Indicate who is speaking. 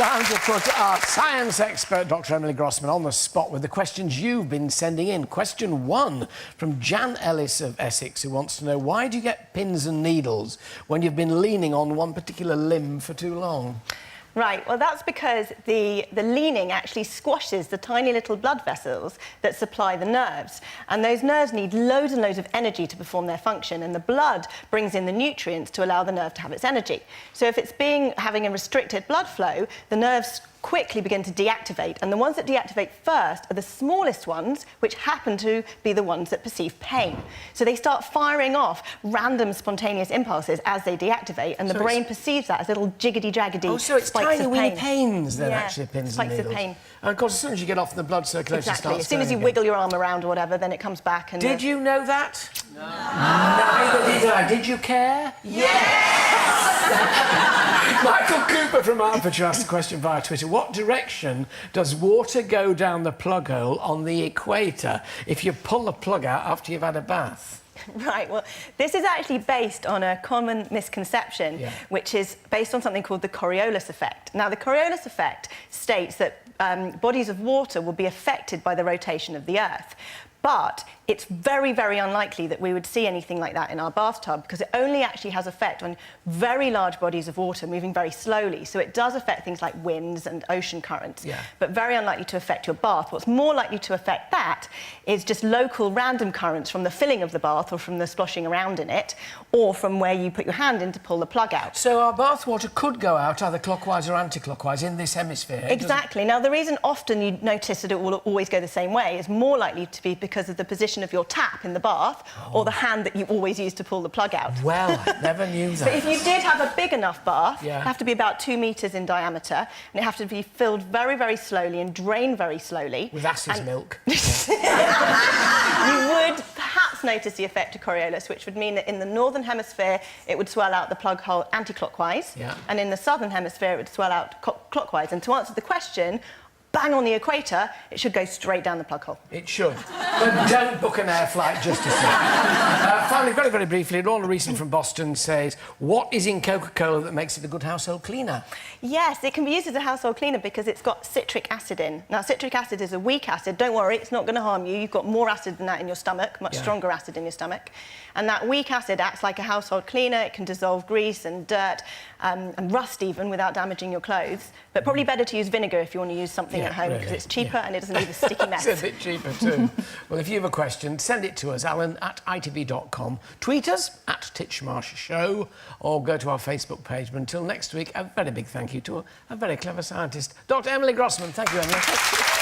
Speaker 1: Time to put our science expert, Dr. Emily Grossman, on the spot with the questions you've been sending in. Question 1 from Jan Ellis of Essex, who wants to know, why do you get pins and needles when you've been leaning on one particular limb for too long?
Speaker 2: Right, well, that's because the leaning actually squashes the tiny little blood vessels that supply the nerves. And those nerves need loads and loads of energy to perform their function, and the blood brings in the nutrients to allow the nerve to have its energy. So if it's having a restricted blood flow, the nerves quickly begin to deactivate, and the ones that deactivate first are the smallest ones, which happen to be the ones that perceive pain. So they start firing off random spontaneous impulses as they deactivate, and the brain perceives that as little jiggedy-jaggedy
Speaker 1: Oh, so it's
Speaker 2: spikes
Speaker 1: tiny
Speaker 2: of
Speaker 1: weeny
Speaker 2: pain.
Speaker 1: pains then,
Speaker 2: Yeah,
Speaker 1: actually, pins
Speaker 2: spikes
Speaker 1: and needles.
Speaker 2: of pain.
Speaker 1: And of course, as soon as you get off, the blood circulation
Speaker 2: Exactly.
Speaker 1: starts
Speaker 2: As soon as you
Speaker 1: going
Speaker 2: wiggle
Speaker 1: again.
Speaker 2: your arm around or whatever, then it comes back. And
Speaker 1: Did you know that? No. Neither did I. Did you care?
Speaker 2: Yes!
Speaker 1: Michael Cooper from Hertfordshire asked a question via Twitter. What direction does water go down the plug hole on the equator if you pull the plug out after you've had a bath?
Speaker 2: Right, well, this is actually based on a common misconception, which is based on something called the Coriolis effect. Now, the Coriolis effect states that bodies of water will be affected by the rotation of the Earth. But it's very, very unlikely that we would see anything like that in our bathtub, because it only actually has effect on very large bodies of water moving very slowly. So it does affect things like winds and ocean currents, but very unlikely to affect your bath. What's more likely to affect that is just local random currents from the filling of the bath or from the splashing around in it, or from where you put your hand in to pull the plug out.
Speaker 1: So our bath water could go out either clockwise or anti-clockwise in this hemisphere.
Speaker 2: Exactly. Now, the reason often you notice that it will always go the same way is more likely to be because of the position of your tap in the bath or the hand that you always use to pull the plug out.
Speaker 1: Well, I never knew that.
Speaker 2: But if you did have a big enough bath,
Speaker 1: Yeah.
Speaker 2: it'd have to be about 2 metres in diameter, and it'd have to be filled very, very slowly and drained very slowly.
Speaker 1: With acid milk.
Speaker 2: You would perhaps notice the effect of Coriolis, which would mean that in the northern hemisphere it would swell out the plug hole anti-clockwise, and in the southern hemisphere it would swell out clockwise. And to answer the question, bang on the equator, it should go straight down the plug hole.
Speaker 1: It should. But don't book an air flight just to see. Finally, very, very briefly, Lorna Reeson from Boston says, what is in coca-cola that makes it a good household cleaner?
Speaker 2: Yes, it can be used as a household cleaner because it's got citric acid in. Now, citric acid is a weak acid. Don't worry, it's not going to harm you. You've got more acid than that in your stomach, much stronger acid in your stomach. And that weak acid acts like a household cleaner. It can dissolve grease and dirt and rust even without damaging your clothes. But probably better to use vinegar if you want to use something at home, because it's cheaper and it doesn't leave a sticky mess.
Speaker 1: It's a bit cheaper too. Well, if you have a question, send it to us, alan@itv.com. Tweet us @Titchmarsh Show, or go to our Facebook page. But until next week, a very big thank you to a very clever scientist, Dr. Emily Grossman. Thank you, Emily.